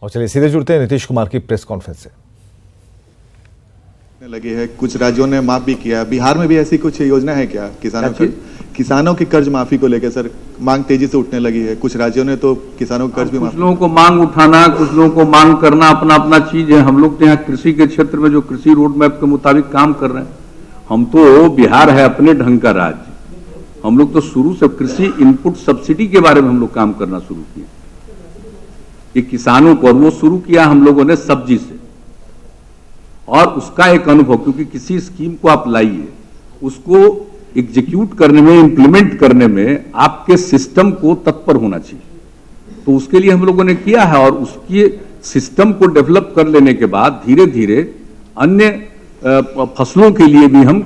और चलिए सीधे जुड़ते हैं नीतीश कुमार की प्रेस कॉन्फ्रेंस से। लगे हैं, कुछ राज्यों ने माफ भी किया, बिहार में भी ऐसी कुछ योजना है क्या किसानों की कर्ज माफी को लेकर? सर, मांग तेजी से उठने लगी है, कुछ राज्यों ने तो किसानों का कर्ज भी कुछ लोगों को मांग उठाना, कुछ लोगों को मांग करना अपना अपना चीज है। हम लोग तो यहाँ कृषि के क्षेत्र में जो कृषि रोड मैप के मुताबिक काम कर रहे हैं। हम तो बिहार है अपने ढंग का राज्य, हम लोग तो शुरू से कृषि इनपुट सब्सिडी के बारे में हम लोग काम करना शुरू किए कि किसानों को, और वो शुरू किया हम लोगों ने सब्जी से। और उसका एक अनुभव, क्योंकि किसी स्कीम को आप लाइए, उसको एग्जीक्यूट करने में, इंप्लीमेंट करने में आपके सिस्टम को तत्पर होना चाहिए। तो उसके लिए हम लोगों ने किया है, और उसके सिस्टम को डेवलप कर लेने के बाद धीरे धीरे अन्य फसलों के लिए भी हम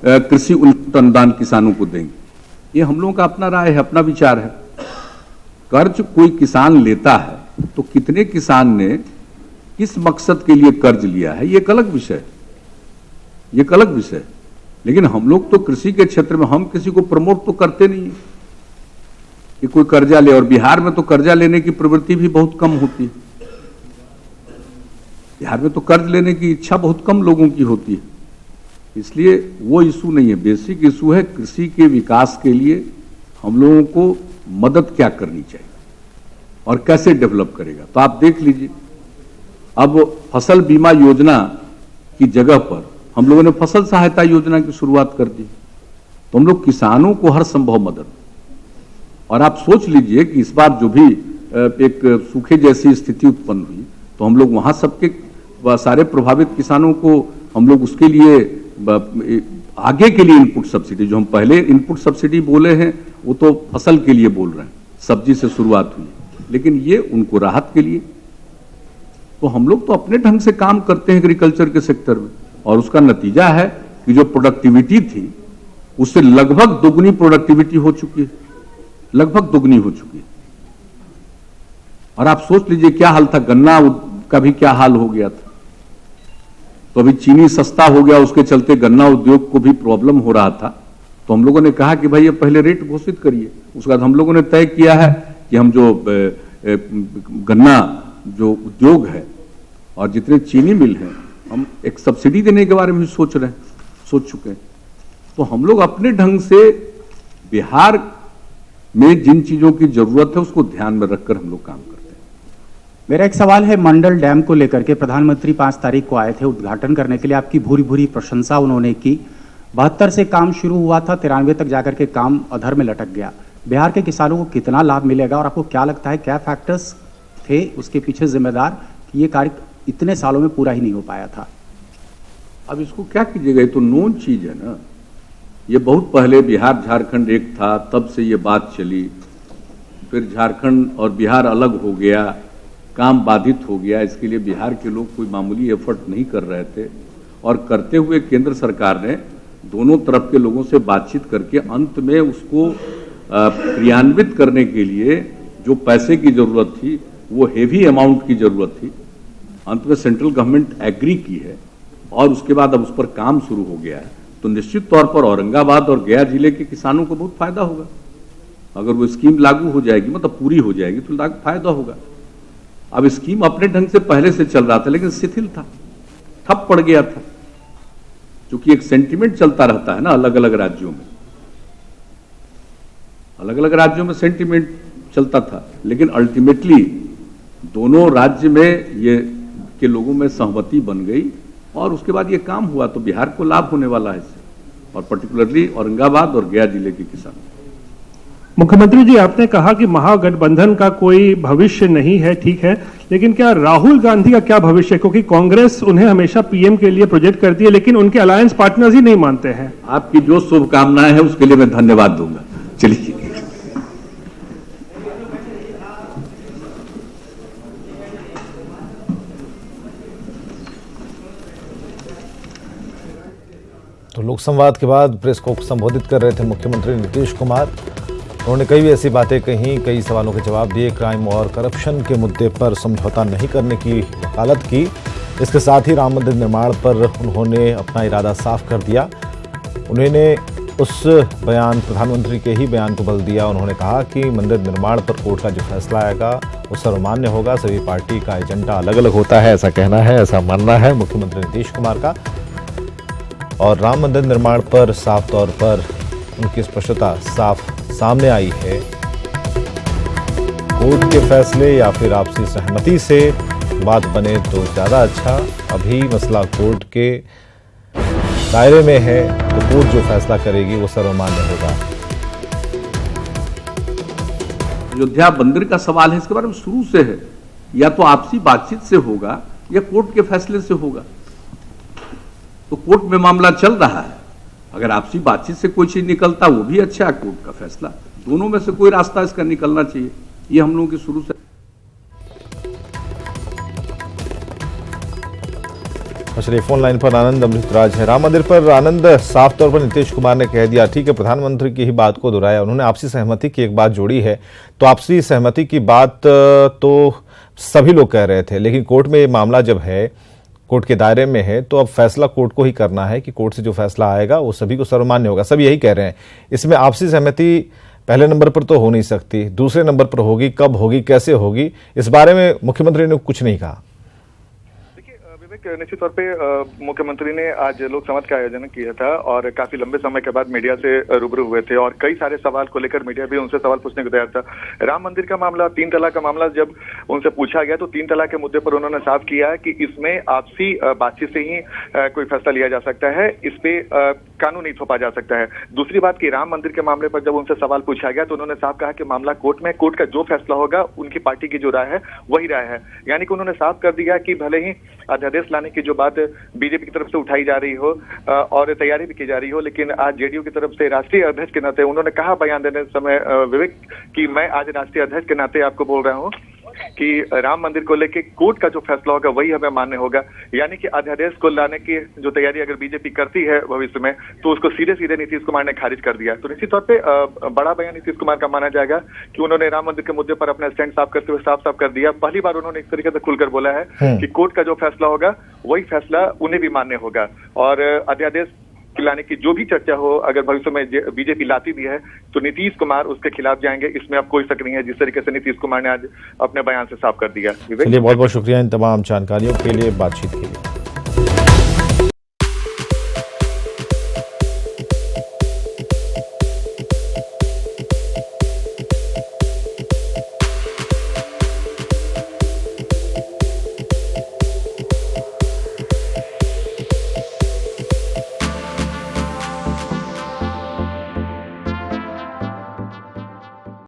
कृषि उन्नत अनुदान किसानों को देंगे। ये हम लोगों का अपना राय है, अपना विचार है। कर्ज कोई किसान लेता है तो कितने किसान ने किस मकसद के लिए कर्ज लिया है, ये एक अलग विषय है, ये एक अलग विषय है। लेकिन हम लोग तो कृषि के क्षेत्र में हम किसी को प्रमोट तो करते नहीं है कि कोई कर्जा ले, और बिहार में तो कर्जा लेने की प्रवृत्ति भी बहुत कम होती है। बिहार में तो कर्ज लेने की इच्छा बहुत कम लोगों की होती है, इसलिए वो इशू नहीं है। बेसिक इशू है कृषि के विकास के लिए हम लोगों को मदद क्या करनी चाहिए और कैसे डेवलप करेगा। तो आप देख लीजिए, अब फसल बीमा योजना की जगह पर हम लोगों ने फसल सहायता योजना की शुरुआत कर दी। तो हम लोग किसानों को हर संभव मदद, और आप सोच लीजिए कि इस बार जो भी एक सूखे जैसी स्थिति उत्पन्न हुई, तो हम लोग वहां सबके सारे प्रभावित किसानों को हम लोग उसके लिए आगे के लिए इनपुट सब्सिडी, जो हम पहले इनपुट सब्सिडी बोले हैं वो तो फसल के लिए बोल रहे हैं, सब्जी से शुरुआत हुई, लेकिन ये उनको राहत के लिए। तो हम लोग तो अपने ढंग से काम करते हैं एग्रीकल्चर के सेक्टर में, और उसका नतीजा है कि जो प्रोडक्टिविटी थी उससे लगभग दोगुनी प्रोडक्टिविटी हो चुकी है, लगभग दोगुनी हो चुकी है। और आप सोच लीजिए क्या हाल था, गन्ना का भी क्या हाल हो गया था। तो अभी चीनी सस्ता हो गया, उसके चलते गन्ना उद्योग को भी प्रॉब्लम हो रहा था। तो हम लोगों ने कहा कि भाई ये पहले रेट घोषित करिए। उसके बाद हम लोगों ने तय किया है कि हम जो गन्ना जो उद्योग है और जितने चीनी मिल हैं, हम एक सब्सिडी देने के बारे में सोच चुके हैं। तो हम लोग अपने ढंग से बिहार में जिन चीजों की जरूरत है उसको ध्यान में रखकर हम लोग काम करते हैं। मेरा एक सवाल है मंडल डैम को लेकर के। प्रधानमंत्री 5 तारीख को आए थे उद्घाटन करने के लिए, आपकी भूरी भूरी प्रशंसा उन्होंने की। 72 से काम शुरू हुआ था, 93 तक जाकर के काम अधर में लटक गया। बिहार के किसानों को कितना लाभ मिलेगा, और आपको क्या लगता है क्या फैक्टर्स थे उसके पीछे जिम्मेदार कि ये कार्य इतने सालों में पूरा ही नहीं हो पाया था? अब इसको क्या कीजिएगा, ये तो नोन चीज है ना। ये बहुत पहले बिहार झारखंड एक था, तब से ये बात चली, फिर झारखंड और बिहार अलग हो गया, काम बाधित हो गया। इसके लिए बिहार के लोग कोई मामूली एफर्ट नहीं कर रहे थे, और करते हुए केंद्र सरकार ने दोनों तरफ के लोगों से बातचीत करके अंत में उसको क्रियान्वित करने के लिए जो पैसे की जरूरत थी, वो हेवी अमाउंट की जरूरत थी, अंत में सेंट्रल गवर्नमेंट एग्री की है, और उसके बाद अब उस पर काम शुरू हो गया है। तो निश्चित तौर पर औरंगाबाद और गया जिले के किसानों को बहुत फायदा होगा। अगर वो स्कीम लागू हो जाएगी, मतलब पूरी हो जाएगी, तो फायदा होगा। अब स्कीम अपने ढंग से पहले से चल रहा था, लेकिन शिथिल था, ठप पड़ गया था, क्योंकि एक सेंटिमेंट चलता रहता है ना अलग अलग राज्यों में, अलग अलग राज्यों में सेंटिमेंट चलता था। लेकिन अल्टीमेटली दोनों राज्य में ये के लोगों में सहमति बन गई, और उसके बाद ये काम हुआ। तो बिहार को लाभ होने वाला है इससे, और पर्टिकुलरली औरंगाबाद और गया जिले के किसानों। मुख्यमंत्री जी, आपने कहा कि महागठबंधन का कोई भविष्य नहीं है, ठीक है, लेकिन क्या राहुल गांधी का क्या भविष्य है? क्योंकि कांग्रेस उन्हें हमेशा पीएम के लिए प्रोजेक्ट करती है, लेकिन उनके अलायंस पार्टनर्स ही नहीं मानते हैं। आपकी जो शुभकामनाएं हैं उसके लिए मैं धन्यवाद दूंगा। चलिए, तो लोक संवाद के बाद प्रेस को संबोधित कर रहे थे मुख्यमंत्री नीतीश कुमार। उन्होंने कई ऐसी बातें कही, कई सवालों के जवाब दिए। क्राइम और करप्शन के मुद्दे पर समझौता नहीं करने की वकालत की। इसके साथ ही राम मंदिर निर्माण पर उन्होंने अपना इरादा साफ कर दिया। उन्होंने उस बयान प्रधानमंत्री के ही बयान को बल दिया। उन्होंने कहा कि मंदिर निर्माण पर कोर्ट का जो फैसला आएगा वो सर्वमान्य होगा। सभी पार्टी का एजेंडा अलग अलग होता है, ऐसा कहना है, ऐसा मानना है मुख्यमंत्री नीतीश कुमार का। और राम मंदिर निर्माण पर साफ तौर पर उनकी स्पष्टता साफ सामने आई है। कोर्ट के फैसले या फिर आपसी सहमति से बात बने तो ज़्यादा अच्छा। अभी मसला कोर्ट के दायरे में है तो कोर्ट जो फैसला करेगी वो सर्वमान्य होगा। अयोध्या मंदिर का सवाल है, इसके बारे में शुरू से है, या तो आपसी बातचीत से होगा या कोर्ट के फैसले से होगा। तो कोर्ट में मामला चल रहा है, अगर आपसी बातचीत से कोई चीज निकलता वो भी अच्छा है, कोर्ट का फैसला, दोनों में से कोई रास्ता इसका निकलना चाहिए। ये हम लोगों की शुरू से। चलिए फोन लाइन पर आनंद अमृतराज है। राम मंदिर पर आनंद, साफ तौर पर नीतीश कुमार ने कह दिया, ठीक है, प्रधानमंत्री की ही बात को दोहराया। उन्होंने आपसी सहमति की एक बात जोड़ी है, तो आपसी सहमति की बात तो सभी लोग कह रहे थे, लेकिन कोर्ट में ये मामला जब है, कोर्ट के दायरे में है, तो अब फैसला कोर्ट को ही करना है कि कोर्ट से जो फैसला आएगा वो सभी को सर्वमान्य होगा। सब यही कह रहे हैं। इसमें आपसी सहमति पहले नंबर पर तो हो नहीं सकती, दूसरे नंबर पर होगी, कब होगी, कैसे होगी, इस बारे में मुख्यमंत्री ने कुछ नहीं कहा। निश्चित तौर पे मुख्यमंत्री ने आज लोक संवाद का आयोजन किया था और काफी लंबे समय के बाद मीडिया से रूबरू हुए थे और कई सारे सवाल को लेकर मीडिया भी उनसे सवाल पूछने को तैयार था। राम मंदिर का मामला, 3 तलाक का मामला जब उनसे पूछा गया तो 3 तलाक के मुद्दे पर उन्होंने साफ किया कि इसमें आपसी बातचीत से ही कोई फैसला लिया जा सकता है, इस पे कानून नहीं थोपा जा सकता है। दूसरी बात कि राम मंदिर के मामले पर जब उनसे सवाल पूछा गया तो उन्होंने साफ कहा कि मामला कोर्ट में, कोर्ट का जो फैसला होगा उनकी पार्टी की जो राय है वही राय है। यानी कि उन्होंने साफ कर दिया कि भले ही अध्यादेश लाने की जो बात बीजेपी की तरफ से उठाई जा रही हो और तैयारी भी की जा रही हो, लेकिन आज जेडीयू की तरफ से राष्ट्रीय अध्यक्ष के नाते उन्होंने कहा बयान देने समय विवेक कि मैं आज राष्ट्रीय अध्यक्ष के नाते आपको बोल रहा हूं कि राम मंदिर को लेकर कोर्ट का जो फैसला होगा वही हमें मान्य होगा। यानी कि अध्यादेश को लाने की जो तैयारी अगर बीजेपी करती है भविष्य में तो उसको सीधे सीधे नीतीश कुमार ने खारिज कर दिया। तो निश्चित तौर पे बड़ा बयान नीतीश कुमार का माना जाएगा कि उन्होंने राम मंदिर के मुद्दे पर अपना स्टैंड साफ करते हुए साफ कर दिया। पहली बार उन्होंने इस तरीके से खुलकर बोला है कि कोर्ट का जो फैसला होगा वही फैसला उन्हें भी मान्य होगा और अध्यादेश लाने की जो भी चर्चा हो अगर भविष्य में बीजेपी लाती भी है तो नीतीश कुमार उसके खिलाफ जाएंगे, इसमें अब कोई शक नहीं है, जिस तरीके से नीतीश कुमार ने आज अपने बयान से साफ कर दिया। चलिए बहुत बहुत शुक्रिया इन तमाम जानकारियों के लिए, बातचीत के लिए।